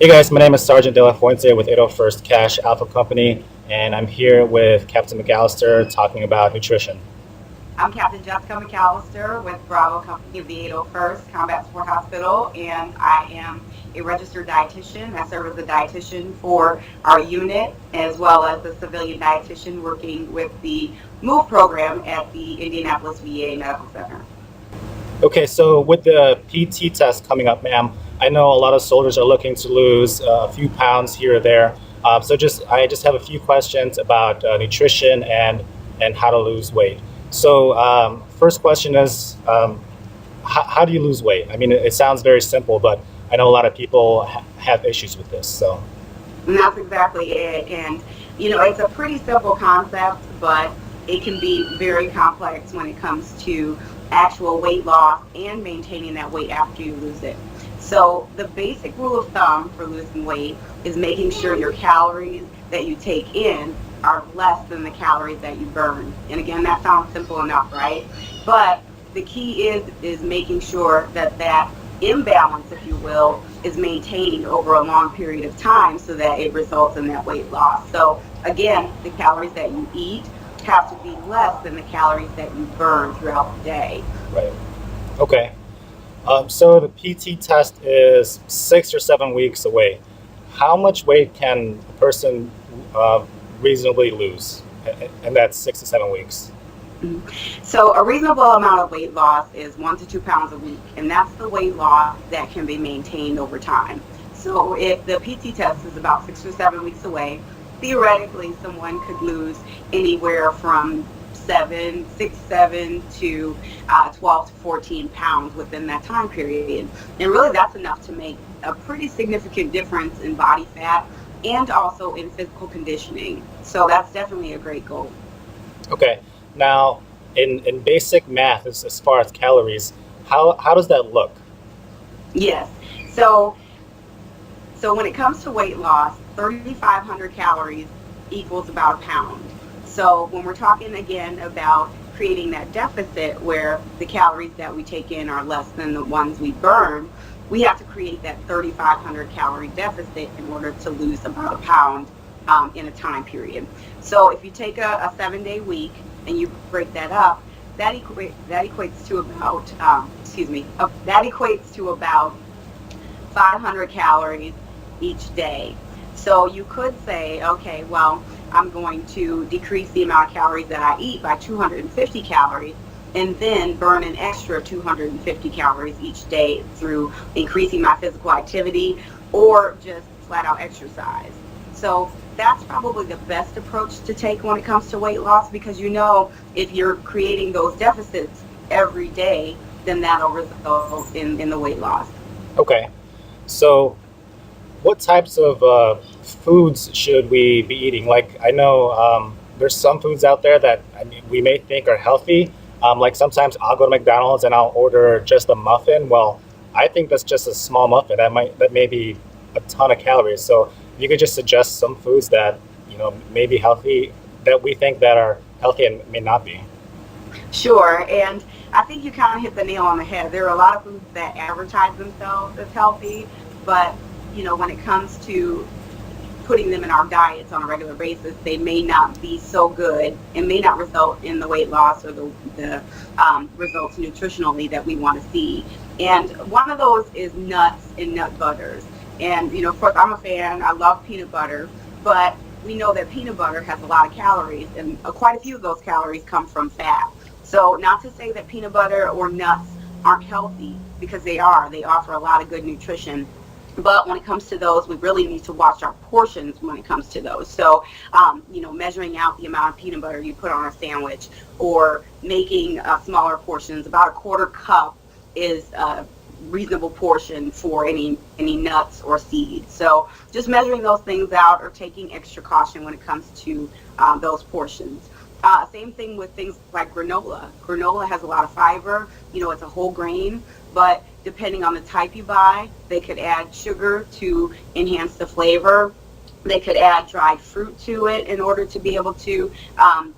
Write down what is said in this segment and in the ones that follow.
Hey guys, my name is Sergeant De La Fuente with 801st Cash Alpha Company, and I'm here with Captain McAllister talking about nutrition. I'm Captain Jessica McAllister with Bravo Company of the 801st Combat Support Hospital, and I am a registered dietitian. I serve as a dietitian for our unit as well as a civilian dietitian working with the MOVE program at the Indianapolis VA Medical Center. Okay, so with the PT test coming up, ma'am, I know a lot of soldiers are looking to lose a few pounds here or there. I just have a few questions about nutrition and how to lose weight. So first question is, how do you lose weight? I mean, it sounds very simple, but I know a lot of people have issues with this. So. And that's exactly it. And, it's a pretty simple concept, but it can be very complex when it comes to actual weight loss and maintaining that weight after you lose it. So, the basic rule of thumb for losing weight is making sure your calories that you take in are less than the calories that you burn. And again, that sounds simple enough, right? But the key is making sure that imbalance, if you will, is maintained over a long period of time so that it results in that weight loss. So again, the calories that you eat have to be less than the calories that you burn throughout the day. Right. Okay. So the PT test is 6 or 7 weeks away. How much weight can a person uh, reasonably lose? And that's 6 to 7 weeks. So a reasonable amount of weight loss is 1 to 2 pounds a week, and that's the weight loss that can be maintained over time. So if the PT test is about 6 or 7 weeks away, theoretically someone could lose anywhere from 7 to 12 to 14 pounds within that time period. And really that's enough to make a pretty significant difference in body fat and also in physical conditioning. So that's definitely a great goal. Okay. Now, in basic math, as far as calories, how does that look? Yes. So So when it comes to weight loss, 3,500 calories equals about a pound. So when we're talking again about creating that deficit where the calories that we take in are less than the ones we burn, we have to create that 3,500 calorie deficit in order to lose about a pound in a time period. So if you take a 7-day week and you break that up, that equates to about that equates to about 500 calories each day. So you could say, okay, well, I'm going to decrease the amount of calories that I eat by 250 calories and then burn an extra 250 calories each day through increasing my physical activity or just flat out exercise. So that's probably the best approach to take when it comes to weight loss because if you're creating those deficits every day, then that'll result in the weight loss. Okay. So what types of foods should we be eating? Like I know there's some foods out there that we may think are healthy. Like sometimes I'll go to McDonald's and I'll order just a muffin. Well, I think that's just a small muffin. That may be a ton of calories. So if you could just suggest some foods that may be healthy that we think that are healthy and may not be. Sure, and I think you kind of hit the nail on the head. There are a lot of foods that advertise themselves as healthy, but when it comes to putting them in our diets on a regular basis, they may not be so good and may not result in the weight loss or the results nutritionally that we want to see. And one of those is nuts and nut butters. And of course, I'm a fan. I love peanut butter, but we know that peanut butter has a lot of calories, and quite a few of those calories come from fat. So not to say that peanut butter or nuts aren't healthy, because they are. They offer a lot of good nutrition. But when it comes to those, we really need to watch our portions when it comes to those. So, measuring out the amount of peanut butter you put on a sandwich or making smaller portions, about a quarter cup is a reasonable portion for any nuts or seeds. So just measuring those things out or taking extra caution when it comes to those portions. Same thing with things like granola. Granola has a lot of fiber. It's a whole grain, but depending on the type you buy, they could add sugar to enhance the flavor. They could add dried fruit to it in order to be able to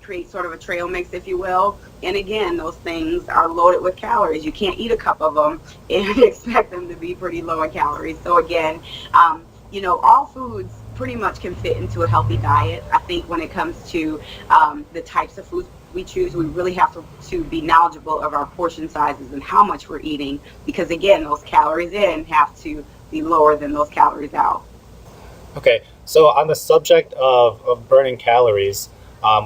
create sort of a trail mix, if you will. And again, those things are loaded with calories. You can't eat a cup of them and expect them to be pretty low in calories. So again, all foods pretty much can fit into a healthy diet. I think when it comes to the types of foods we choose, we really have to be knowledgeable of our portion sizes and how much we're eating, because again, those calories in have to be lower than those calories out. Okay, so on the subject of burning calories,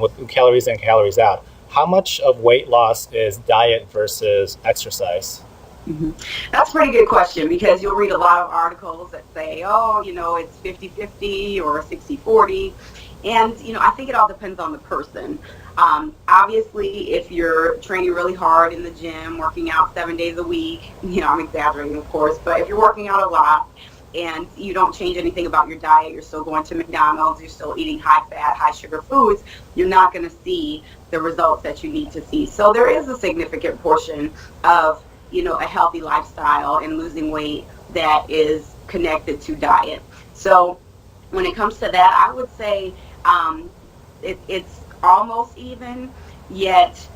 with calories in, calories out, how much of weight loss is diet versus exercise? hmm That's a pretty good question, because you'll read a lot of articles that say, oh, it's 50-50 or 60-40. And, I think it all depends on the person. Obviously, if you're training really hard in the gym, working out 7 days a week, I'm exaggerating, of course, but if you're working out a lot and you don't change anything about your diet, you're still going to McDonald's, you're still eating high fat, high sugar foods, you're not going to see the results that you need to see. So there is a significant portion of a healthy lifestyle and losing weight that is connected to diet. So when it comes to that, I would say it's almost even, yet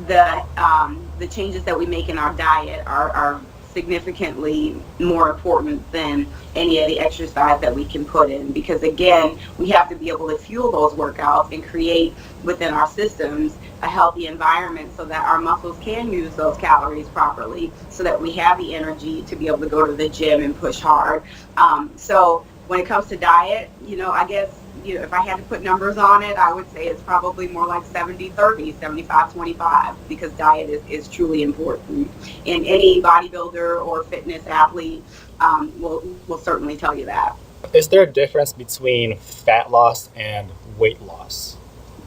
the changes that we make in our diet are significantly more important than any of the exercise that we can put in, because again, we have to be able to fuel those workouts and create within our systems a healthy environment so that our muscles can use those calories properly, so that we have the energy to be able to go to the gym and push hard. So when it comes to diet, I guess, if I had to put numbers on it, I would say it's probably more like 70-30, 75-25, because diet is truly important. And any bodybuilder or fitness athlete will certainly tell you that. Is there a difference between fat loss and weight loss?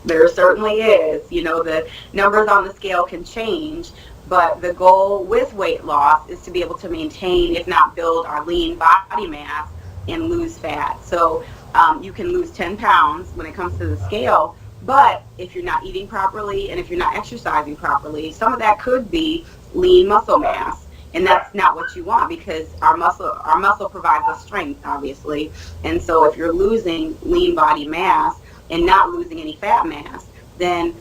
There certainly is. The numbers on the scale can change, but the goal with weight loss is to be able to maintain, if not build, our lean body mass and lose fat. So you can lose 10 pounds when it comes to the scale, but if you're not eating properly and if you're not exercising properly, some of that could be lean muscle mass. And that's not what you want, because our muscle provides us strength, obviously. And so if you're losing lean body mass and not losing any fat mass, then,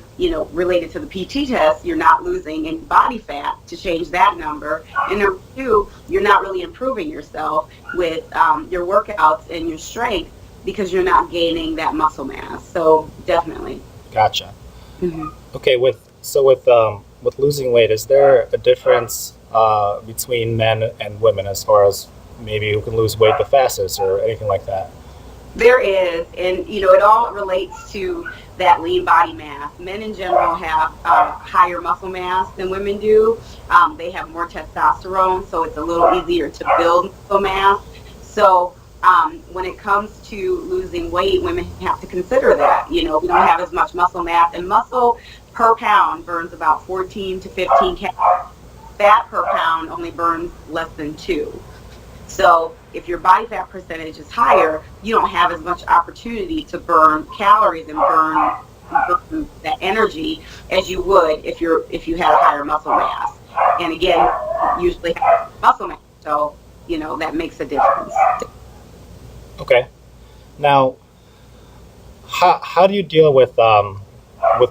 related to the PT test, you're not losing any body fat to change that number. And number two, you're not really improving yourself with your workouts and your strength, because you're not gaining that muscle mass. So definitely. Gotcha. hmm Okay, with losing weight, is there a difference between men and women as far as maybe who can lose weight the fastest or anything like that? There is, and it all relates to that lean body mass. Men in general have higher muscle mass than women do. They have more testosterone, so it's a little easier to build muscle mass. So when it comes to losing weight, women have to consider that. We don't have as much muscle mass, and muscle per pound burns about 14 to 15 calories. Fat per pound only burns less than 2. So if your body fat percentage is higher, you don't have as much opportunity to burn calories and burn that energy as you would if you had a higher muscle mass. And again, usually have muscle mass, so that makes a difference. Okay. Now, how do you deal with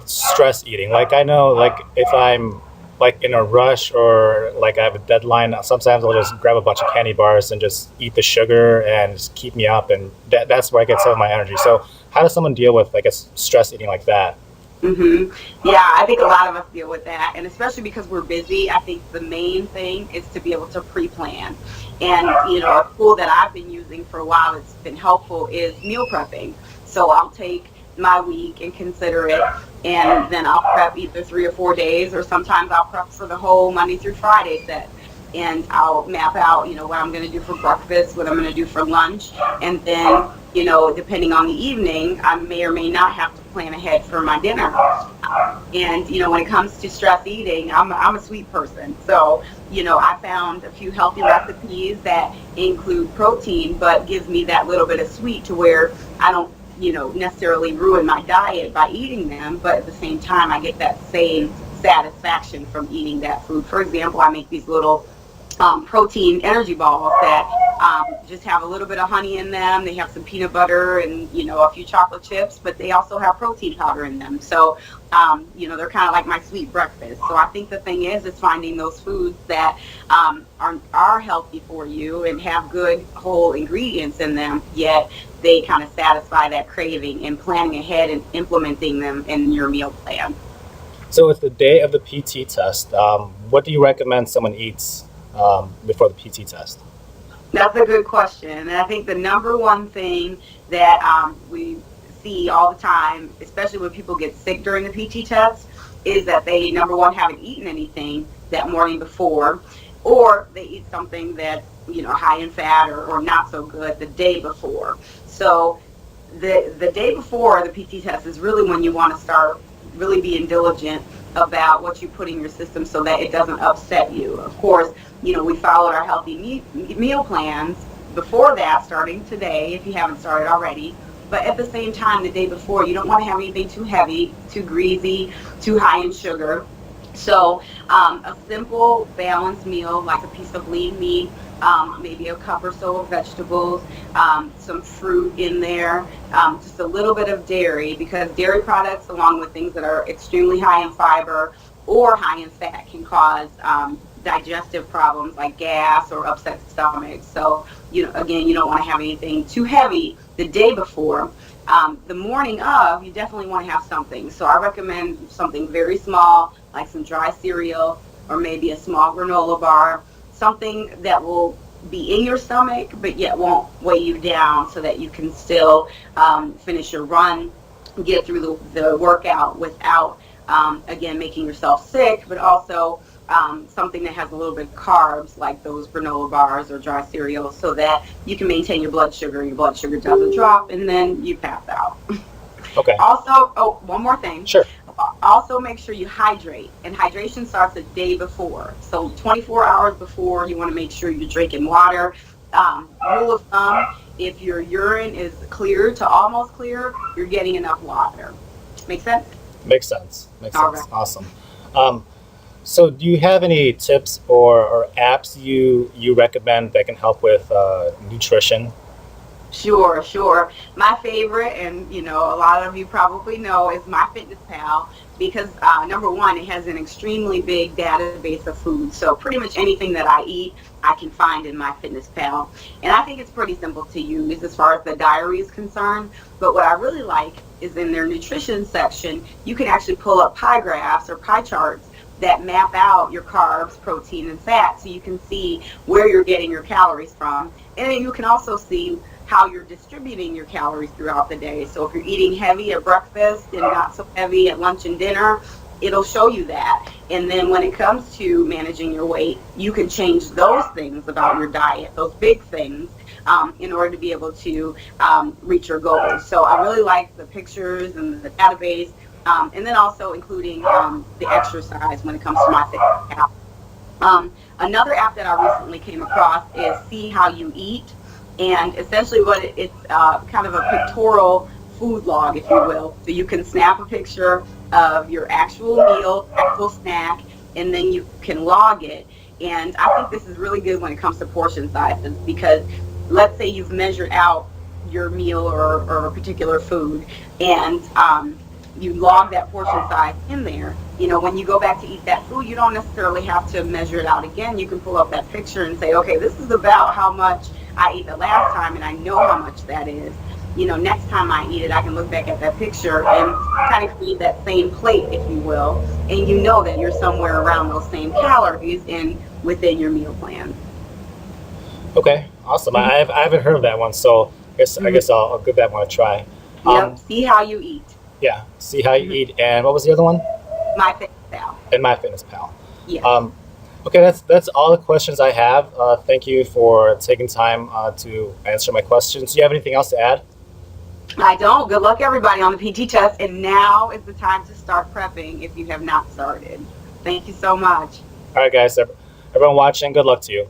stress eating? Like I know, like if I'm like in a rush or like I have a deadline, sometimes I'll just grab a bunch of candy bars and just eat the sugar and just keep me up, and that's where I get some of my energy. So how does someone deal with, I guess, stress eating like that? hmm Yeah, I think a lot of us deal with that, and especially because we're busy. I think the main thing is to be able to pre-plan. And a tool that I've been using for a while that's been helpful is meal prepping. So I'll take my week and consider it, and then I'll prep either 3 or 4 days, or sometimes I'll prep for the whole Monday through Friday set. And I'll map out, what I'm going to do for breakfast, what I'm going to do for lunch, and then, depending on the evening, I may or may not have to plan ahead for my dinner. And when it comes to stress eating, I'm a sweet person, so I found a few healthy recipes that include protein, but gives me that little bit of sweet to where I don't necessarily ruin my diet by eating them, but at the same time I get that same satisfaction from eating that food. For example, I make these little protein energy balls that just have a little bit of honey in them. They have some peanut butter and, a few chocolate chips, but they also have protein powder in them. So, they're kind of like my sweet breakfast. So I think the thing is finding those foods that are healthy for you and have good whole ingredients in them, yet they kind of satisfy that craving, and planning ahead and implementing them in your meal plan. So it's the day of the PT test. What do you recommend someone eats before the PT test? That's a good question. And I think the number one thing that we see all the time, especially when people get sick during the PT test, is that they, number one, haven't eaten anything that morning before, or they eat something that, high in fat or not so good the day before. So the day before the PT test is really when you want to start really being diligent about what you put in your system so that it doesn't upset you. Of course, we followed our healthy meal plans before that, starting today, if you haven't started already. But at the same time, the day before, you don't want to have anything too heavy, too greasy, too high in sugar. So a simple, balanced meal, like a piece of lean meat, maybe a cup or so of vegetables, some fruit in there, just a little bit of dairy, because dairy products, along with things that are extremely high in fiber or high in fat, can cause digestive problems like gas or upset stomach. So, again, you don't want to have anything too heavy the day before. The morning of, you definitely want to have something. So I recommend something very small, like some dry cereal or maybe a small granola bar, something that will be in your stomach but yet won't weigh you down, so that you can still finish your run, get through the workout without, again, making yourself sick, but also something that has a little bit of carbs, like those granola bars or dry cereal, so that you can maintain your blood sugar. Your blood sugar doesn't drop, and then you pass out. Okay. Also, one more thing. Sure. Also, make sure you hydrate, and hydration starts a day before. So 24 hours before, you want to make sure you're drinking water. Rule of thumb, if your urine is clear to almost clear, you're getting enough water. Make sense? Makes sense. All right. Awesome. So do you have any tips or apps you recommend that can help with nutrition? Sure. My favorite, and a lot of you probably know, is MyFitnessPal, because number one, it has an extremely big database of food. So pretty much anything that I eat, I can find in MyFitnessPal. And I think it's pretty simple to use as far as the diary is concerned. But what I really like is in their nutrition section, you can actually pull up pie graphs or pie charts that map out your carbs, protein, and fat, so you can see where you're getting your calories from. And then you can also see how you're distributing your calories throughout the day. So if you're eating heavy at breakfast and not so heavy at lunch and dinner, it'll show you that. And then when it comes to managing your weight, you can change those things about your diet, those big things, in order to be able to reach your goals. So I really like the pictures and the database, and then also including the exercise when it comes to MyFitnessPal. Another app that I recently came across is See How You Eat. And essentially it's kind of a pictorial food log, if you will. So you can snap a picture of your actual meal, actual snack, and then you can log it. And I think this is really good when it comes to portion sizes, because let's say you've measured out your meal or a particular food, and you log that portion size in there. When you go back to eat that food, you don't necessarily have to measure it out again. You can pull up that picture and say, okay, this is about how much I ate the last time, and I know how much that is. Next time I eat it, I can look back at that picture and kind of create that same plate, if you will, and you know that you're somewhere around those same calories within your meal plan. Okay, awesome. I haven't heard of that one, so I guess I'll give that one a try. Yep. See How You Eat. Yeah, See How You Eat, and what was the other one? MyFitnessPal. And MyFitnessPal. Yes. Okay, that's all the questions I have. Thank you for taking time to answer my questions. Do you have anything else to add? I don't. Good luck, everybody, on the PT test. And now is the time to start prepping if you have not started. Thank you so much. All right, guys. Everyone watching, good luck to you.